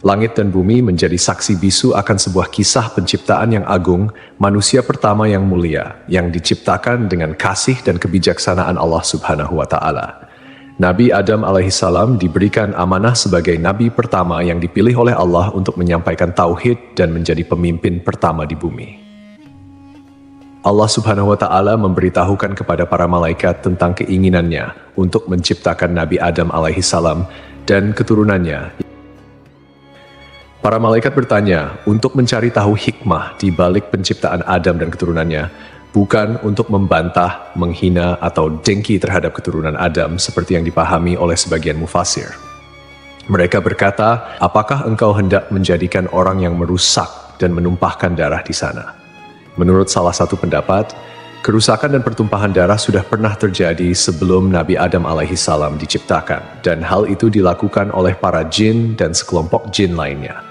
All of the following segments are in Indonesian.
Langit dan bumi menjadi saksi bisu akan sebuah kisah penciptaan yang agung, manusia pertama yang mulia, yang diciptakan dengan kasih dan kebijaksanaan Allah Subhanahu wa Ta'ala. Nabi Adam alaihissalam diberikan amanah sebagai nabi pertama yang dipilih oleh Allah untuk menyampaikan tauhid dan menjadi pemimpin pertama di bumi. Allah Subhanahu wa Ta'ala memberitahukan kepada para malaikat tentang keinginannya untuk menciptakan Nabi Adam alaihissalam dan keturunannya. Para malaikat bertanya untuk mencari tahu hikmah di balik penciptaan Adam dan keturunannya, bukan untuk membantah, menghina, atau dengki terhadap keturunan Adam seperti yang dipahami oleh sebagian mufasir. Mereka berkata, apakah engkau hendak menjadikan orang yang merusak dan menumpahkan darah di sana? Menurut salah satu pendapat, kerusakan dan pertumpahan darah sudah pernah terjadi sebelum Nabi Adam alaihissalam diciptakan, dan hal itu dilakukan oleh para jin dan sekelompok jin lainnya.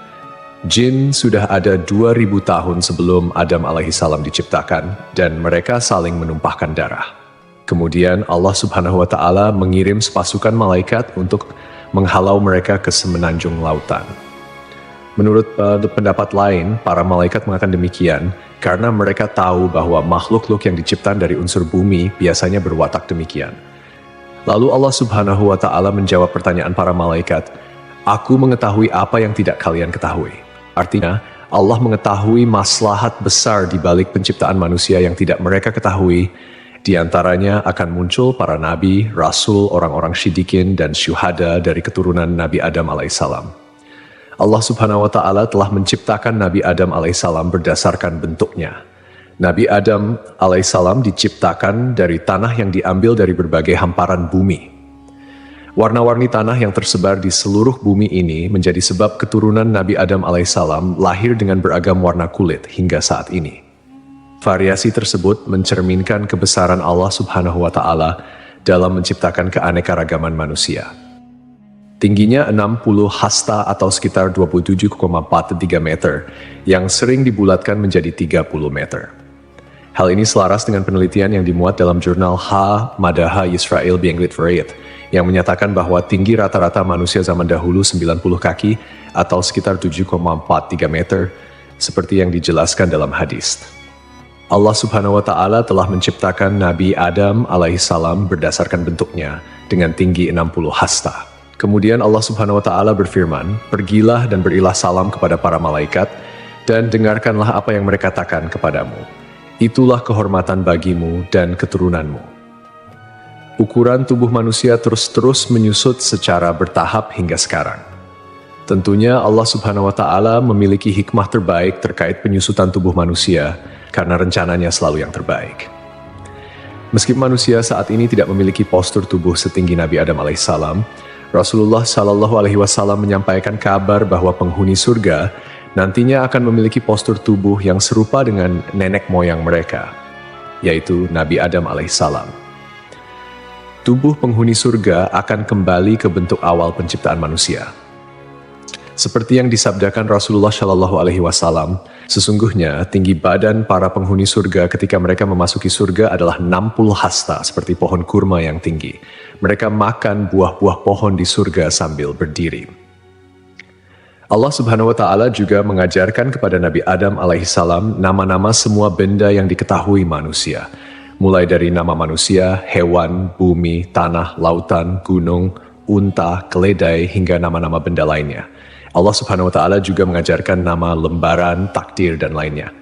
Jin sudah ada 2000 tahun sebelum Adam alaihissalam diciptakan, dan mereka saling menumpahkan darah. Kemudian Allah Subhanahu wa Ta'ala mengirim sepasukan malaikat untuk menghalau mereka ke semenanjung lautan. Menurut pendapat lain, para malaikat mengatakan demikian karena mereka tahu bahwa makhluk-makhluk yang diciptakan dari unsur bumi biasanya berwatak demikian. Lalu Allah Subhanahu wa Ta'ala menjawab pertanyaan para malaikat, "Aku mengetahui apa yang tidak kalian ketahui." Artinya, Allah mengetahui maslahat besar di balik penciptaan manusia yang tidak mereka ketahui. Di antaranya akan muncul para nabi, rasul, orang-orang syidikin, dan syuhada dari keturunan Nabi Adam alaihissalam. Allah Subhanahu wa Ta'ala telah menciptakan Nabi Adam alaihissalam berdasarkan bentuknya. Nabi Adam alaihissalam diciptakan dari tanah yang diambil dari berbagai hamparan bumi. Warna-warni tanah yang tersebar di seluruh bumi ini menjadi sebab keturunan Nabi Adam alaihissalam lahir dengan beragam warna kulit hingga saat ini. Variasi tersebut mencerminkan kebesaran Allah Subhanahu wa Ta'ala dalam menciptakan keanekaragaman manusia. Tingginya 60 hasta atau sekitar 27,43 meter, yang sering dibulatkan menjadi 30 meter. Hal ini selaras dengan penelitian yang dimuat dalam jurnal Madaha Yisrael Be'Anglit Variet, yang menyatakan bahwa tinggi rata-rata manusia zaman dahulu 90 kaki atau sekitar 7,43 meter, seperti yang dijelaskan dalam hadis. Allah Subhanahu wa Ta'ala telah menciptakan Nabi Adam alaihissalam berdasarkan bentuknya dengan tinggi 60 hasta. Kemudian Allah Subhanahu wa Ta'ala berfirman, "Pergilah dan berilah salam kepada para malaikat, dan dengarkanlah apa yang mereka katakan kepadamu. Itulah kehormatan bagimu dan keturunanmu." Ukuran tubuh manusia terus-terus menyusut secara bertahap hingga sekarang. Tentunya Allah Subhanahu wa Ta'ala memiliki hikmah terbaik terkait penyusutan tubuh manusia, karena rencananya selalu yang terbaik. Meski manusia saat ini tidak memiliki postur tubuh setinggi Nabi Adam alaihissalam, Rasulullah Shallallahu Alaihi Wasallam menyampaikan kabar bahwa penghuni surga nantinya akan memiliki postur tubuh yang serupa dengan nenek moyang mereka, yaitu Nabi Adam alaihissalam. Tubuh penghuni surga akan kembali ke bentuk awal penciptaan manusia. Seperti yang disabdakan Rasulullah Shallallahu Alaihi Wasallam, sesungguhnya tinggi badan para penghuni surga ketika mereka memasuki surga adalah 60 hasta, seperti pohon kurma yang tinggi. Mereka makan buah-buah pohon di surga sambil berdiri. Allah Subhanahu wa Ta'ala juga mengajarkan kepada Nabi Adam alaihissalam nama-nama semua benda yang diketahui manusia, mulai dari nama manusia, hewan, bumi, tanah, lautan, gunung, unta, keledai, hingga nama-nama benda lainnya. Allah Subhanahu wa Ta'ala juga mengajarkan nama lembaran, takdir, dan lainnya.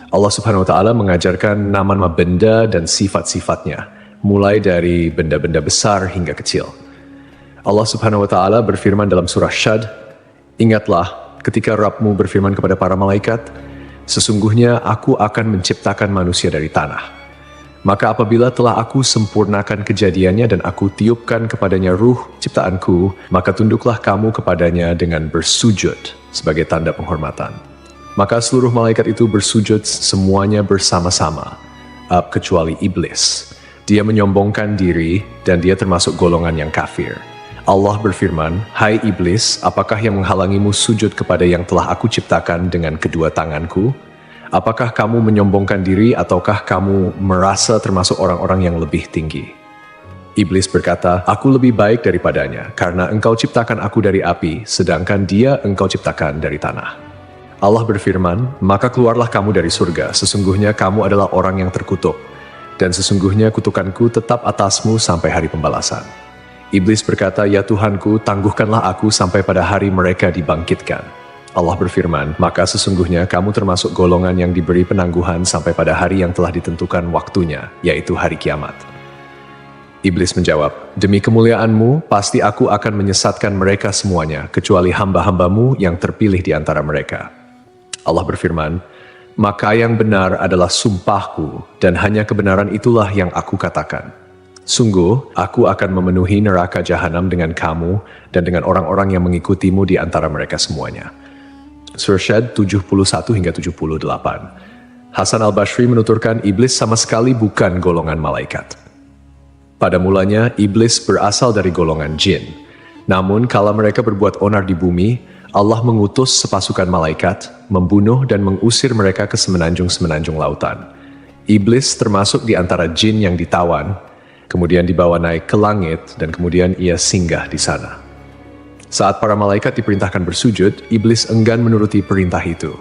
Allah Subhanahu wa Ta'ala mengajarkan nama-nama benda dan sifat-sifatnya, mulai dari benda-benda besar hingga kecil. Allah Subhanahu wa Ta'ala berfirman dalam surah Syad, "Ingatlah ketika Rabbmu berfirman kepada para malaikat, sesungguhnya aku akan menciptakan manusia dari tanah. Maka apabila telah aku sempurnakan kejadiannya dan aku tiupkan kepadanya ruh ciptaanku, maka tunduklah kamu kepadanya dengan bersujud sebagai tanda penghormatan." Maka seluruh malaikat itu bersujud semuanya bersama-sama, kecuali iblis. Dia menyombongkan diri dan dia termasuk golongan yang kafir. Allah berfirman, "Hai iblis, apakah yang menghalangimu sujud kepada yang telah aku ciptakan dengan kedua tanganku? Apakah kamu menyombongkan diri ataukah kamu merasa termasuk orang-orang yang lebih tinggi?" Iblis berkata, "Aku lebih baik daripadanya, karena engkau ciptakan aku dari api, sedangkan dia engkau ciptakan dari tanah." Allah berfirman, "Maka keluarlah kamu dari surga, sesungguhnya kamu adalah orang yang terkutuk, dan sesungguhnya kutukanku tetap atasmu sampai hari pembalasan." Iblis berkata, "Ya Tuhanku, tangguhkanlah aku sampai pada hari mereka dibangkitkan." Allah berfirman, "Maka sesungguhnya kamu termasuk golongan yang diberi penangguhan sampai pada hari yang telah ditentukan waktunya, yaitu hari kiamat." Iblis menjawab, "Demi kemuliaanmu, pasti aku akan menyesatkan mereka semuanya, kecuali hamba-hambamu yang terpilih di antara mereka." Allah berfirman, "Maka yang benar adalah sumpahku, dan hanya kebenaran itulah yang aku katakan. Sungguh, aku akan memenuhi neraka jahanam dengan kamu dan dengan orang-orang yang mengikutimu di antara mereka semuanya." Surah Syad 71 hingga 78. Hasan al-Basri menuturkan iblis sama sekali bukan golongan malaikat. Pada mulanya, iblis berasal dari golongan jin. Namun, kala mereka berbuat onar di bumi, Allah mengutus sepasukan malaikat, membunuh dan mengusir mereka ke semenanjung-semenanjung lautan. Iblis termasuk di antara jin yang ditawan, kemudian dibawa naik ke langit, dan kemudian ia singgah di sana. Saat para malaikat diperintahkan bersujud, iblis enggan menuruti perintah itu.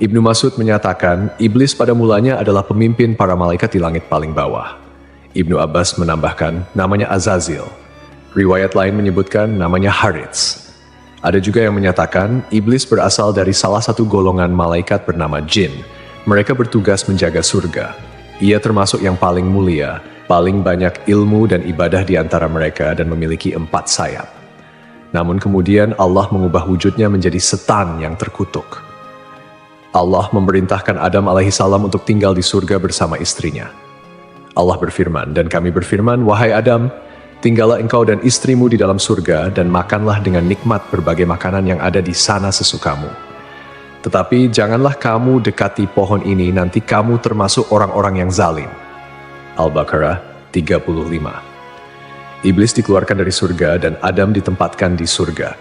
Ibnu Mas'ud menyatakan, iblis pada mulanya adalah pemimpin para malaikat di langit paling bawah. Ibnu Abbas menambahkan, namanya Azazil. Riwayat lain menyebutkan namanya Harits. Ada juga yang menyatakan, iblis berasal dari salah satu golongan malaikat bernama jin. Mereka bertugas menjaga surga. Ia termasuk yang paling mulia, paling banyak ilmu dan ibadah di antara mereka dan memiliki 4 sayap. Namun kemudian Allah mengubah wujudnya menjadi setan yang terkutuk. Allah memerintahkan Adam alaihissalam untuk tinggal di surga bersama istrinya. Allah berfirman, "Dan kami berfirman, wahai Adam, tinggallah engkau dan istrimu di dalam surga dan makanlah dengan nikmat berbagai makanan yang ada di sana sesukamu. Tetapi janganlah kamu dekati pohon ini, nanti kamu termasuk orang-orang yang zalim." Al-Baqarah 35. Iblis dikeluarkan dari surga dan Adam ditempatkan di surga.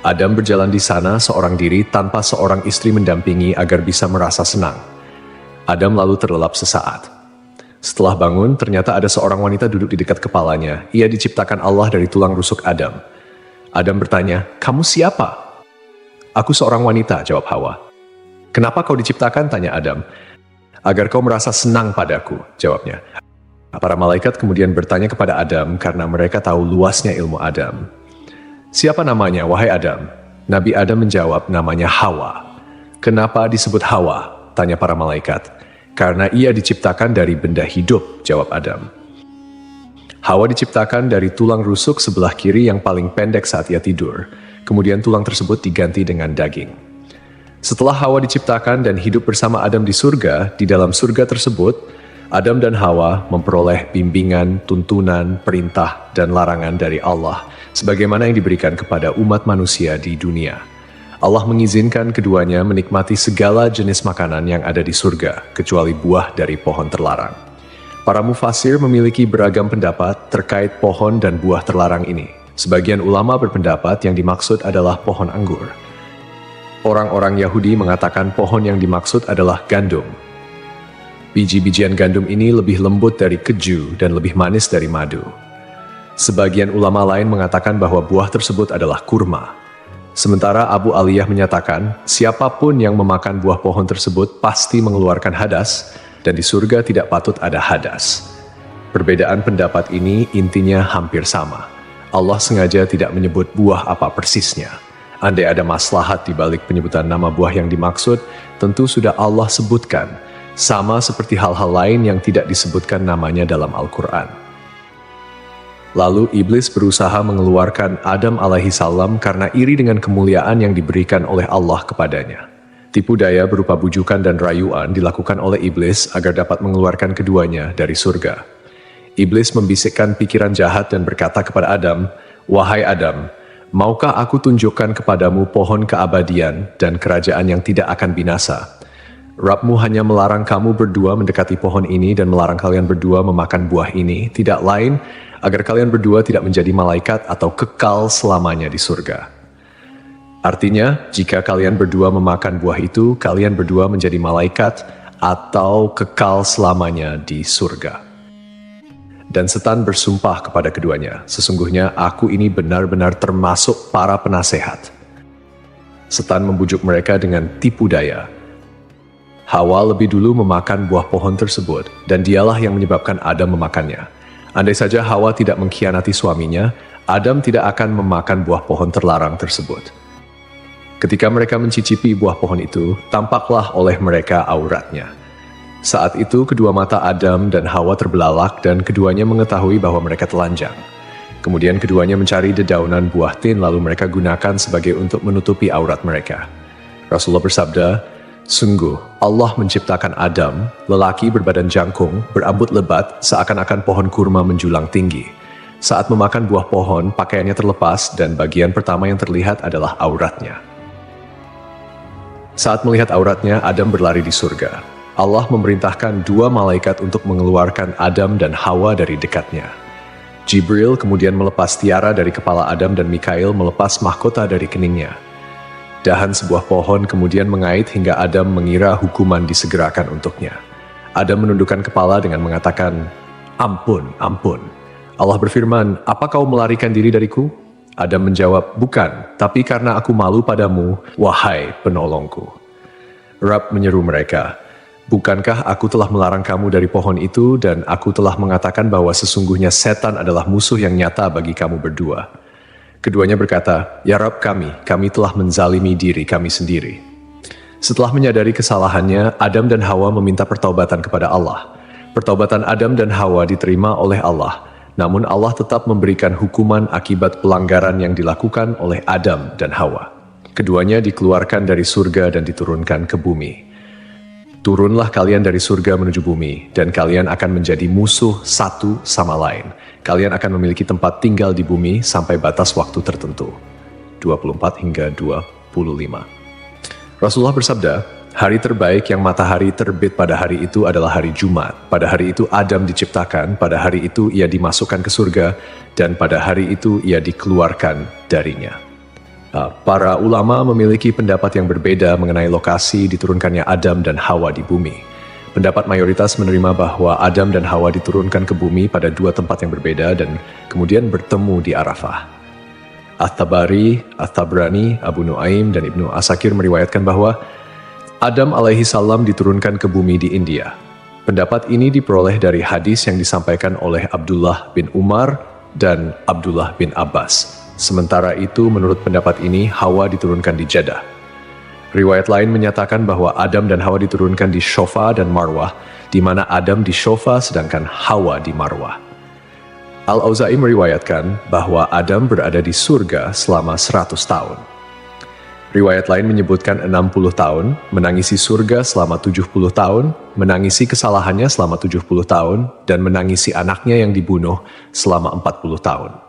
Adam berjalan di sana seorang diri tanpa seorang istri mendampingi agar bisa merasa senang. Adam lalu terlelap sesaat. Setelah bangun, ternyata ada seorang wanita duduk di dekat kepalanya. Ia diciptakan Allah dari tulang rusuk Adam. Adam bertanya, "Kamu siapa?" "Aku seorang wanita," jawab Hawa. "Kenapa kau diciptakan?" tanya Adam. "Agar kau merasa senang padaku," jawabnya. Para malaikat kemudian bertanya kepada Adam karena mereka tahu luasnya ilmu Adam. "Siapa namanya, wahai Adam?" Nabi Adam menjawab, "Namanya Hawa." "Kenapa disebut Hawa?" tanya para malaikat. "Karena ia diciptakan dari benda hidup," jawab Adam. Hawa diciptakan dari tulang rusuk sebelah kiri yang paling pendek saat ia tidur. Kemudian tulang tersebut diganti dengan daging. Setelah Hawa diciptakan dan hidup bersama Adam di surga, di dalam surga tersebut, Adam dan Hawa memperoleh bimbingan, tuntunan, perintah, dan larangan dari Allah, sebagaimana yang diberikan kepada umat manusia di dunia. Allah mengizinkan keduanya menikmati segala jenis makanan yang ada di surga, kecuali buah dari pohon terlarang. Para mufasir memiliki beragam pendapat terkait pohon dan buah terlarang ini. Sebagian ulama berpendapat yang dimaksud adalah pohon anggur. Orang-orang Yahudi mengatakan pohon yang dimaksud adalah gandum. Biji-bijian gandum ini lebih lembut dari keju dan lebih manis dari madu. Sebagian ulama lain mengatakan bahwa buah tersebut adalah kurma. Sementara Abu Aliyah menyatakan, siapapun yang memakan buah pohon tersebut pasti mengeluarkan hadas, dan di surga tidak patut ada hadas. Perbedaan pendapat ini intinya hampir sama. Allah sengaja tidak menyebut buah apa persisnya. Andai ada maslahat di balik penyebutan nama buah yang dimaksud, tentu sudah Allah sebutkan, sama seperti hal-hal lain yang tidak disebutkan namanya dalam Al-Quran. Lalu iblis berusaha mengeluarkan Adam alaihissalam karena iri dengan kemuliaan yang diberikan oleh Allah kepadanya. Tipu daya berupa bujukan dan rayuan dilakukan oleh iblis agar dapat mengeluarkan keduanya dari surga. Iblis membisikkan pikiran jahat dan berkata kepada Adam, "Wahai Adam, maukah aku tunjukkan kepadamu pohon keabadian dan kerajaan yang tidak akan binasa? Rabbmu hanya melarang kamu berdua mendekati pohon ini dan melarang kalian berdua memakan buah ini, tidak lain agar kalian berdua tidak menjadi malaikat atau kekal selamanya di surga." Artinya, jika kalian berdua memakan buah itu, kalian berdua menjadi malaikat atau kekal selamanya di surga. Dan setan bersumpah kepada keduanya, "Sesungguhnya aku ini benar-benar termasuk para penasehat." Setan membujuk mereka dengan tipu daya. Hawa lebih dulu memakan buah pohon tersebut, dan dialah yang menyebabkan Adam memakannya. Andai saja Hawa tidak mengkhianati suaminya, Adam tidak akan memakan buah pohon terlarang tersebut. Ketika mereka mencicipi buah pohon itu, tampaklah oleh mereka auratnya. Saat itu kedua mata Adam dan Hawa terbelalak dan keduanya mengetahui bahwa mereka telanjang. Kemudian keduanya mencari dedaunan buah tin lalu mereka gunakan sebagai untuk menutupi aurat mereka. Rasulullah bersabda, "Sungguh, Allah menciptakan Adam, lelaki berbadan jangkung, berambut lebat, seakan-akan pohon kurma menjulang tinggi. Saat memakan buah pohon, pakaiannya terlepas dan bagian pertama yang terlihat adalah auratnya. Saat melihat auratnya, Adam berlari di surga. Allah memerintahkan dua malaikat untuk mengeluarkan Adam dan Hawa dari dekatnya. Jibril kemudian melepas tiara dari kepala Adam dan Mikail melepas mahkota dari keningnya. Dahan sebuah pohon kemudian mengait hingga Adam mengira hukuman disegerakan untuknya. Adam menundukkan kepala dengan mengatakan, "Ampun, ampun." Allah berfirman, "Apa kau melarikan diri dariku?" Adam menjawab, "Bukan, tapi karena aku malu padamu, wahai penolongku." Rabb menyeru mereka, "Bukankah aku telah melarang kamu dari pohon itu dan aku telah mengatakan bahwa sesungguhnya setan adalah musuh yang nyata bagi kamu berdua?" Keduanya berkata, "Ya Rabb kami telah menzalimi diri kami sendiri." Setelah menyadari kesalahannya, Adam dan Hawa meminta pertaubatan kepada Allah. Pertaubatan Adam dan Hawa diterima oleh Allah, namun Allah tetap memberikan hukuman akibat pelanggaran yang dilakukan oleh Adam dan Hawa. Keduanya dikeluarkan dari surga dan diturunkan ke bumi. Turunlah kalian dari surga menuju bumi, dan kalian akan menjadi musuh satu sama lain. Kalian akan memiliki tempat tinggal di bumi sampai batas waktu tertentu. 24 hingga 25. Rasulullah bersabda, "Hari terbaik yang matahari terbit pada hari itu adalah hari Jumat. Pada hari itu Adam diciptakan, pada hari itu ia dimasukkan ke surga, dan pada hari itu ia dikeluarkan darinya." Para ulama memiliki pendapat yang berbeda mengenai lokasi diturunkannya Adam dan Hawa di bumi. Pendapat mayoritas menerima bahwa Adam dan Hawa diturunkan ke bumi pada dua tempat yang berbeda dan kemudian bertemu di Arafah. At-Tabari, At-Tabrani, Abu Nuaim, dan Ibnu Asakir meriwayatkan bahwa Adam alaihi salam diturunkan ke bumi di India. Pendapat ini diperoleh dari hadis yang disampaikan oleh Abdullah bin Umar dan Abdullah bin Abbas. Sementara itu, menurut pendapat ini, Hawa diturunkan di Jeddah. Riwayat lain menyatakan bahwa Adam dan Hawa diturunkan di Shofa dan Marwah, di mana Adam di Shofa sedangkan Hawa di Marwah. Al-Auza'i meriwayatkan bahwa Adam berada di surga selama 100 tahun. Riwayat lain menyebutkan 60 tahun, menangisi surga selama 70 tahun, menangisi kesalahannya selama 70 tahun, dan menangisi anaknya yang dibunuh selama 40 tahun.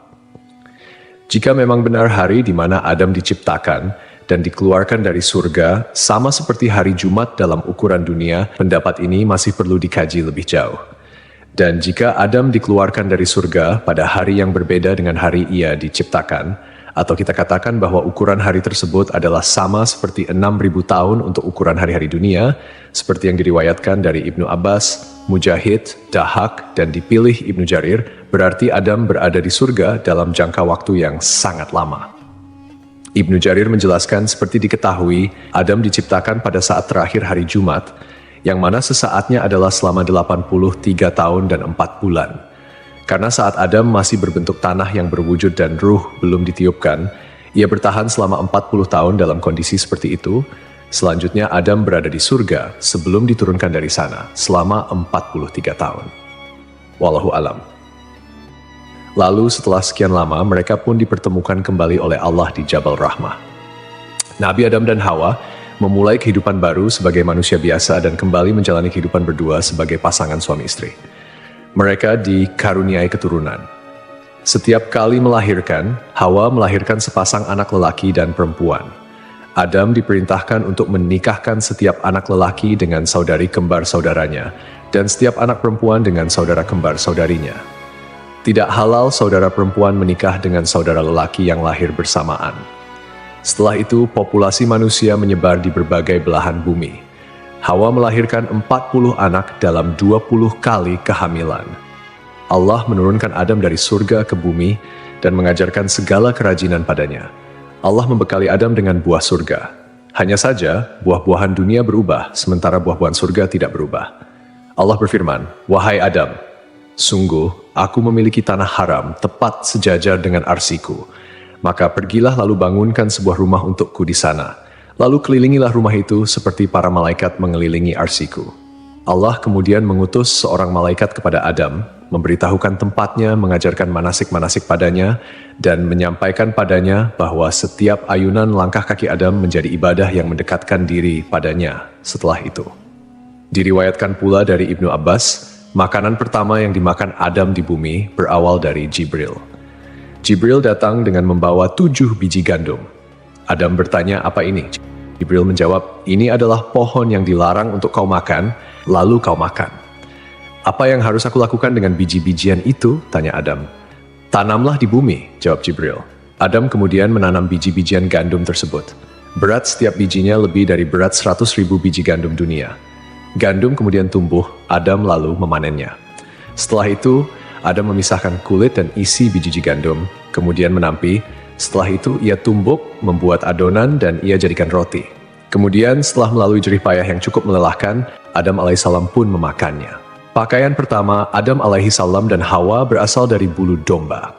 Jika memang benar hari di mana Adam diciptakan dan dikeluarkan dari surga, sama seperti hari Jumat dalam ukuran dunia, pendapat ini masih perlu dikaji lebih jauh. Dan jika Adam dikeluarkan dari surga pada hari yang berbeda dengan hari ia diciptakan, atau kita katakan bahwa ukuran hari tersebut adalah sama seperti 6.000 tahun untuk ukuran hari-hari dunia, seperti yang diriwayatkan dari Ibnu Abbas, Mujahid, Dahak, dan dipilih Ibnu Jarir, berarti Adam berada di surga dalam jangka waktu yang sangat lama. Ibnu Jarir menjelaskan seperti diketahui, Adam diciptakan pada saat terakhir hari Jumat, yang mana sesaatnya adalah selama 83 tahun dan 4 bulan. Karena saat Adam masih berbentuk tanah yang berwujud dan ruh belum ditiupkan, ia bertahan selama 40 tahun dalam kondisi seperti itu. Selanjutnya Adam berada di surga sebelum diturunkan dari sana selama 43 tahun. Wallahu alam. Lalu setelah sekian lama mereka pun dipertemukan kembali oleh Allah di Jabal Rahmah. Nabi Adam dan Hawa memulai kehidupan baru sebagai manusia biasa dan kembali menjalani kehidupan berdua sebagai pasangan suami istri. Mereka dikaruniai keturunan. Setiap kali melahirkan, Hawa melahirkan sepasang anak lelaki dan perempuan. Adam diperintahkan untuk menikahkan setiap anak lelaki dengan saudari kembar saudaranya, dan setiap anak perempuan dengan saudara kembar saudarinya. Tidak halal saudara perempuan menikah dengan saudara lelaki yang lahir bersamaan. Setelah itu, populasi manusia menyebar di berbagai belahan bumi. Hawa melahirkan 40 anak dalam 20 kali kehamilan. Allah menurunkan Adam dari surga ke bumi dan mengajarkan segala kerajinan padanya. Allah membekali Adam dengan buah surga. Hanya saja, buah-buahan dunia berubah, sementara buah-buahan surga tidak berubah. Allah berfirman, "Wahai Adam, sungguh aku memiliki tanah haram tepat sejajar dengan arsiku. Maka pergilah lalu bangunkan sebuah rumah untukku di sana. Lalu kelilingilah rumah itu seperti para malaikat mengelilingi arsiku." Allah kemudian mengutus seorang malaikat kepada Adam, memberitahukan tempatnya, mengajarkan manasik-manasik padanya, dan menyampaikan padanya bahwa setiap ayunan langkah kaki Adam menjadi ibadah yang mendekatkan diri padanya setelah itu. Diriwayatkan pula dari Ibnu Abbas, makanan pertama yang dimakan Adam di bumi berawal dari Jibril. Jibril datang dengan membawa 7 biji gandum. Adam bertanya, "Apa ini?" Jibril menjawab, "Ini adalah pohon yang dilarang untuk kau makan, lalu kau makan." "Apa yang harus aku lakukan dengan biji-bijian itu?" tanya Adam. "Tanamlah di bumi," jawab Jibril. Adam kemudian menanam biji-bijian gandum tersebut. Berat setiap bijinya lebih dari berat 100.000 biji gandum dunia. Gandum kemudian tumbuh, Adam lalu memanennya. Setelah itu, Adam memisahkan kulit dan isi biji gandum, kemudian menampi. Setelah itu, ia tumbuk, membuat adonan, dan ia jadikan roti. Kemudian, setelah melalui jerih payah yang cukup melelahkan, Adam alaihissalam pun memakannya. Pakaian pertama Adam alaihissalam dan Hawa berasal dari bulu domba.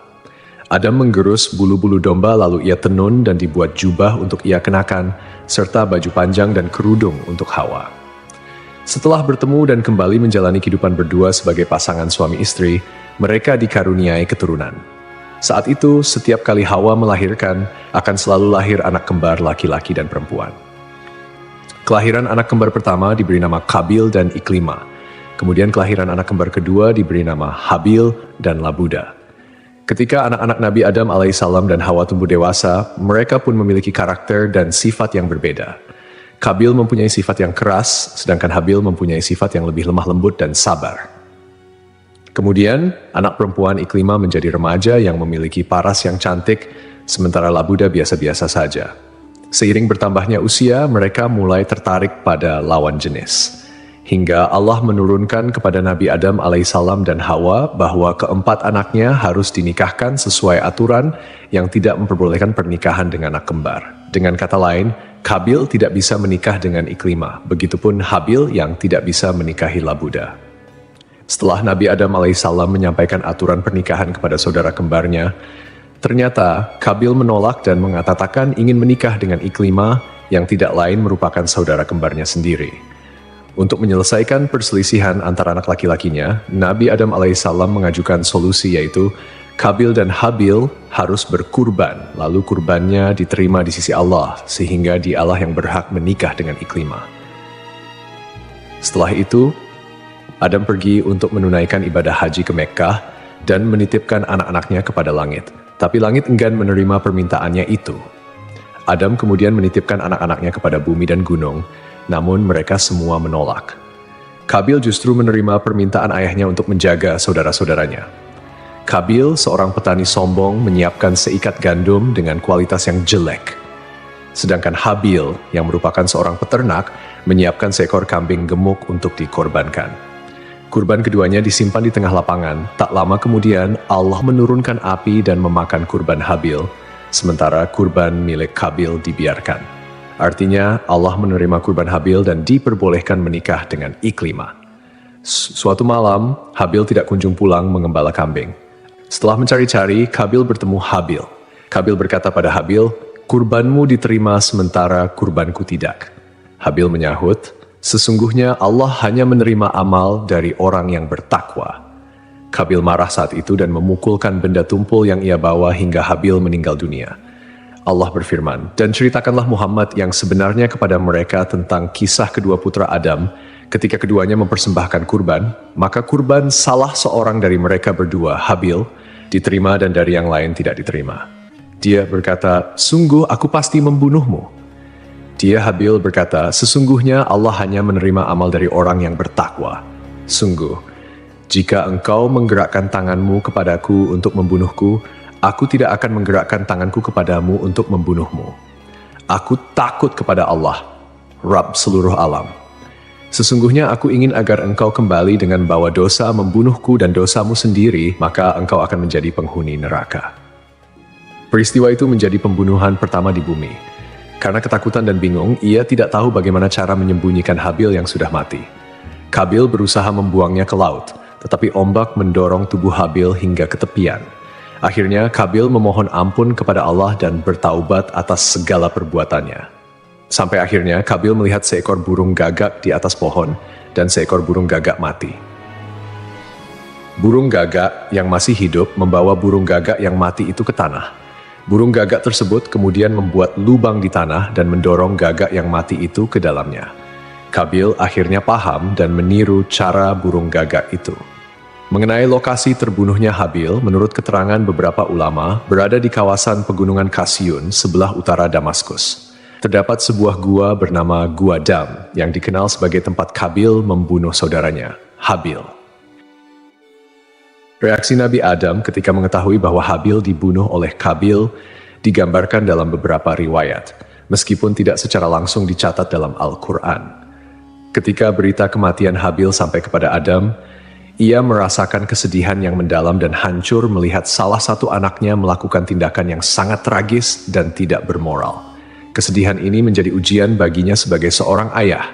Adam menggerus bulu-bulu domba lalu ia tenun dan dibuat jubah untuk ia kenakan, serta baju panjang dan kerudung untuk Hawa. Setelah bertemu dan kembali menjalani kehidupan berdua sebagai pasangan suami istri, mereka dikaruniai keturunan. Saat itu, setiap kali Hawa melahirkan, akan selalu lahir anak kembar laki-laki dan perempuan. Kelahiran anak kembar pertama diberi nama Kabil dan Iklima. Kemudian kelahiran anak kembar kedua diberi nama Habil dan Labuda. Ketika anak-anak Nabi Adam alaihissalam dan Hawa tumbuh dewasa, mereka pun memiliki karakter dan sifat yang berbeda. Kabil mempunyai sifat yang keras, sedangkan Habil mempunyai sifat yang lebih lemah lembut dan sabar. Kemudian, anak perempuan Iklima menjadi remaja yang memiliki paras yang cantik, sementara Labuda biasa-biasa saja. Seiring bertambahnya usia, mereka mulai tertarik pada lawan jenis. Hingga Allah menurunkan kepada Nabi Adam alaihissalam dan Hawa bahwa keempat anaknya harus dinikahkan sesuai aturan yang tidak memperbolehkan pernikahan dengan anak kembar. Dengan kata lain, Kabil tidak bisa menikah dengan Iklima, begitupun Habil yang tidak bisa menikahi Labuda. Setelah Nabi Adam alaihissalam menyampaikan aturan pernikahan kepada saudara kembarnya, ternyata Kabil menolak dan mengatakan ingin menikah dengan Iklima yang tidak lain merupakan saudara kembarnya sendiri. Untuk menyelesaikan perselisihan antara anak laki-lakinya, Nabi Adam alaihissalam mengajukan solusi yaitu Kabil dan Habil harus berkurban, lalu kurbannya diterima di sisi Allah, sehingga dialah yang berhak menikah dengan Iklima. Setelah itu, Adam pergi untuk menunaikan ibadah haji ke Mekkah dan menitipkan anak-anaknya kepada langit. Tapi langit enggan menerima permintaannya itu. Adam kemudian menitipkan anak-anaknya kepada bumi dan gunung, namun mereka semua menolak. Kabil justru menerima permintaan ayahnya untuk menjaga saudara-saudaranya. Kabil, seorang petani sombong, menyiapkan seikat gandum dengan kualitas yang jelek. Sedangkan Habil, yang merupakan seorang peternak, menyiapkan seekor kambing gemuk untuk dikorbankan. Kurban keduanya disimpan di tengah lapangan. Tak lama kemudian, Allah menurunkan api dan memakan kurban Habil, sementara kurban milik Kabil dibiarkan. Artinya, Allah menerima kurban Habil dan diperbolehkan menikah dengan Iklima. Suatu malam, Habil tidak kunjung pulang mengembala kambing. Setelah mencari-cari, Kabil bertemu Habil. Kabil berkata pada Habil, "Kurbanmu diterima sementara kurbanku tidak." Habil menyahut, "Sesungguhnya Allah hanya menerima amal dari orang yang bertakwa." Kabil marah saat itu dan memukulkan benda tumpul yang ia bawa hingga Habil meninggal dunia. Allah berfirman, "Dan ceritakanlah Muhammad yang sebenarnya kepada mereka tentang kisah kedua putra Adam ketika keduanya mempersembahkan kurban, maka kurban salah seorang dari mereka berdua, Habil, diterima dan dari yang lain tidak diterima. Dia berkata, 'Sungguh aku pasti membunuhmu.' Dia Habil berkata, 'Sesungguhnya Allah hanya menerima amal dari orang yang bertakwa. Sungguh, jika engkau menggerakkan tanganmu kepadaku untuk membunuhku, aku tidak akan menggerakkan tanganku kepadamu untuk membunuhmu. Aku takut kepada Allah, Rabb seluruh alam. Sesungguhnya aku ingin agar engkau kembali dengan bawa dosa membunuhku dan dosamu sendiri, maka engkau akan menjadi penghuni neraka. Peristiwa itu menjadi pembunuhan pertama di bumi. Karena ketakutan dan bingung, ia tidak tahu bagaimana cara menyembunyikan Habil yang sudah mati. Kabil berusaha membuangnya ke laut, tetapi ombak mendorong tubuh Habil hingga ke tepian. Akhirnya Kabil memohon ampun kepada Allah dan bertaubat atas segala perbuatannya. Sampai akhirnya Kabil melihat seekor burung gagak di atas pohon dan seekor burung gagak mati. Burung gagak yang masih hidup membawa burung gagak yang mati itu ke tanah. Burung gagak tersebut kemudian membuat lubang di tanah dan mendorong gagak yang mati itu ke dalamnya. Kabil akhirnya paham dan meniru cara burung gagak itu. Mengenai lokasi terbunuhnya Habil, menurut keterangan beberapa ulama, berada di kawasan pegunungan Kasyun sebelah utara Damaskus. Terdapat sebuah gua bernama Gua Dam yang dikenal sebagai tempat Kabil membunuh saudaranya, Habil. Reaksi Nabi Adam ketika mengetahui bahwa Habil dibunuh oleh Kabil digambarkan dalam beberapa riwayat, meskipun tidak secara langsung dicatat dalam Al-Quran. Ketika berita kematian Habil sampai kepada Adam, ia merasakan kesedihan yang mendalam dan hancur melihat salah satu anaknya melakukan tindakan yang sangat tragis dan tidak bermoral. Kesedihan ini menjadi ujian baginya sebagai seorang ayah,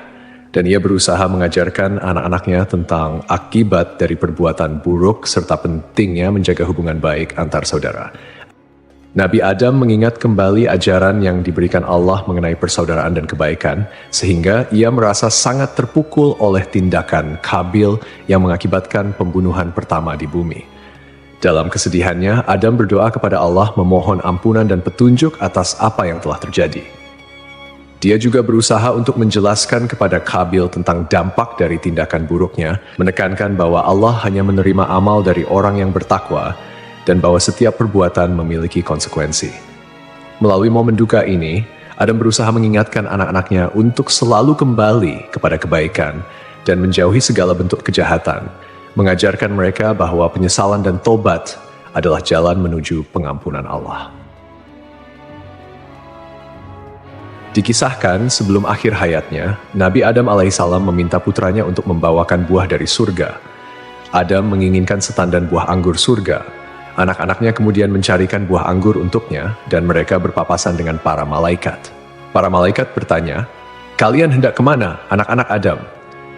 dan ia berusaha mengajarkan anak-anaknya tentang akibat dari perbuatan buruk serta pentingnya menjaga hubungan baik antar saudara. Nabi Adam mengingat kembali ajaran yang diberikan Allah mengenai persaudaraan dan kebaikan, sehingga ia merasa sangat terpukul oleh tindakan Kabil yang mengakibatkan pembunuhan pertama di bumi. Dalam kesedihannya, Adam berdoa kepada Allah memohon ampunan dan petunjuk atas apa yang telah terjadi. Dia juga berusaha untuk menjelaskan kepada Kabil tentang dampak dari tindakan buruknya, menekankan bahwa Allah hanya menerima amal dari orang yang bertakwa, dan bahwa setiap perbuatan memiliki konsekuensi. Melalui momen duka ini, Adam berusaha mengingatkan anak-anaknya untuk selalu kembali kepada kebaikan dan menjauhi segala bentuk kejahatan, mengajarkan mereka bahwa penyesalan dan tobat adalah jalan menuju pengampunan Allah. Dikisahkan sebelum akhir hayatnya, Nabi Adam alaihissalam meminta putranya untuk membawakan buah dari surga. Adam menginginkan setandan buah anggur surga. Anak-anaknya kemudian mencarikan buah anggur untuknya dan mereka berpapasan dengan para malaikat. Para malaikat bertanya, "Kalian hendak kemana, anak-anak Adam?"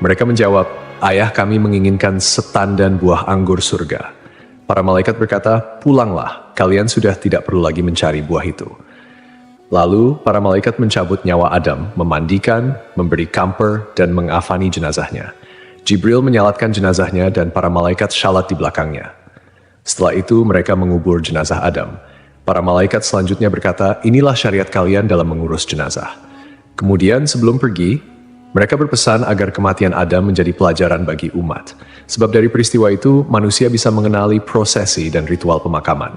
Mereka menjawab, "Ayah kami menginginkan setandan buah anggur surga." Para malaikat berkata, "Pulanglah, kalian sudah tidak perlu lagi mencari buah itu." Lalu, para malaikat mencabut nyawa Adam, memandikan, memberi kamper, dan mengafani jenazahnya. Jibril menyalatkan jenazahnya dan para malaikat syalat di belakangnya. Setelah itu, mereka mengubur jenazah Adam. Para malaikat selanjutnya berkata, "Inilah syariat kalian dalam mengurus jenazah." Kemudian, sebelum pergi, mereka berpesan agar kematian Adam menjadi pelajaran bagi umat. Sebab dari peristiwa itu, manusia bisa mengenali prosesi dan ritual pemakaman.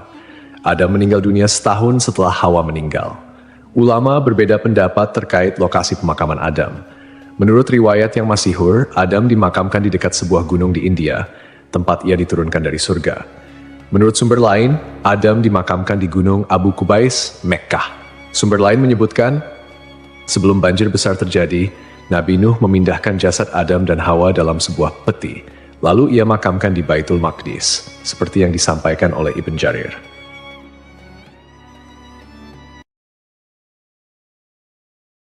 Adam meninggal dunia setahun setelah Hawa meninggal. Ulama berbeda pendapat terkait lokasi pemakaman Adam. Menurut riwayat yang masyhur, Adam dimakamkan di dekat sebuah gunung di India, tempat ia diturunkan dari surga. Menurut sumber lain, Adam dimakamkan di gunung Abu Qubais, Mekkah. Sumber lain menyebutkan, sebelum banjir besar terjadi, Nabi Nuh memindahkan jasad Adam dan Hawa dalam sebuah peti. Lalu ia makamkan di Baitul Maqdis, seperti yang disampaikan oleh Ibn Jarir.